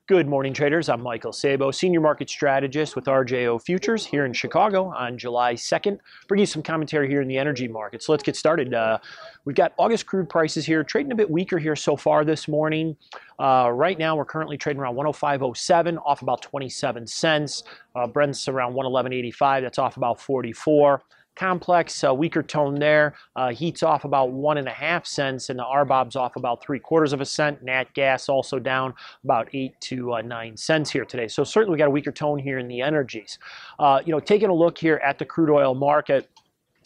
Good morning, traders. I'm Michael Sabo, Senior Market Strategist with RJO Futures here in Chicago on July 2nd. Bringing you some commentary here in the energy market. So let's get started. We've got August crude prices here, trading a bit weaker here so far this morning. Right now, we're currently trading around 105.07, off about 27 cents. Brent's around 111.85, that's off about 44. Complex, weaker tone there. Heat's off about 1.5 cents, and the RBOB's off about 3/4 of a cent. Nat gas also down about 8 to 9 cents here today. So certainly we got a weaker tone here in the energies. Taking a look here at the crude oil market,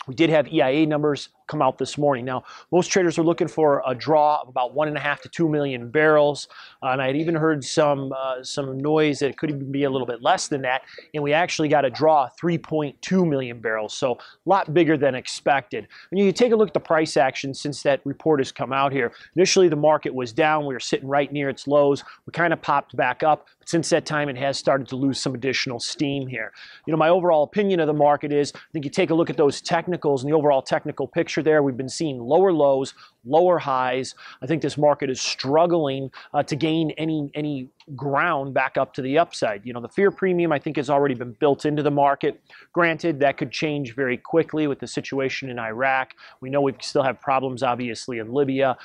we did have EIA numbers come out this morning. Now, most traders are looking for a draw of about 1.5 to 2 million barrels, and I had even heard some noise that it could even be a little bit less than that, and we actually got a draw of 3.2 million barrels, so a lot bigger than expected. When you take a look at the price action since that report has come out here, initially the market was down. We were sitting right near its lows. We kind of popped back up, but since that time it has started to lose some additional steam here. My overall opinion of the market is, I think you take a look at those technicals and the overall technical picture there, we've been seeing lower lows, lower highs. I think this market is struggling to gain any ground back up to the upside. The fear premium, I think, has already been built into the market. Granted, that could change very quickly with the situation in Iraq. We know we still have problems, obviously, in Libya.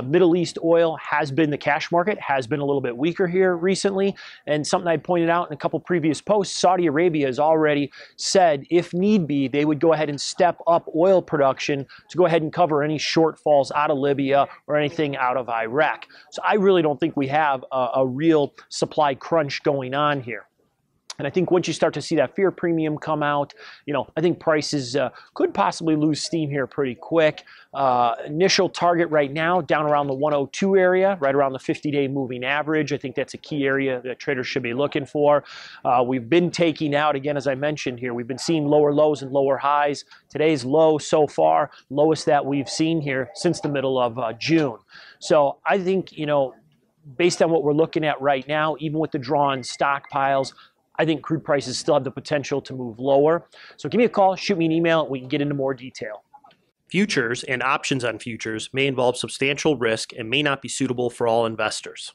Middle East oil has been, the cash market has been a little bit weaker here recently. And something I pointed out in a couple previous posts, Saudi Arabia has already said, if need be, they would go ahead and step up oil production to go ahead and cover any shortfalls out of Libya or anything out of Iraq. So I really don't think we have a real supply crunch going on here. And I think once you start to see that fear premium come out, I think prices could possibly lose steam here pretty quick. Initial target right now down around the 102 area, right around the 50-day moving average. I think that's a key area that traders should be looking for. We've been taking out, again, as I mentioned here, we've been seeing lower lows and lower highs. Today's low so far, lowest that we've seen here since the middle of June. So I think, based on what we're looking at right now, even with the drawn stockpiles, I think crude prices still have the potential to move lower. So give me a call, shoot me an email, and we can get into more detail. Futures and options on futures may involve substantial risk and may not be suitable for all investors.